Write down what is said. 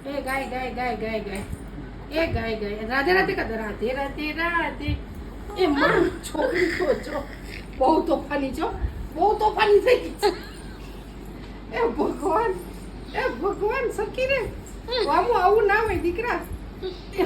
એ ગાય એ ગાય રાધે રાધે કર રાધે રાધે રાધે એ માં છોકરી છો બહુ તોફાની થઈ ગઈ છે. એ ભગવાન સરકી રે આવું ના હોય દીકરા. એ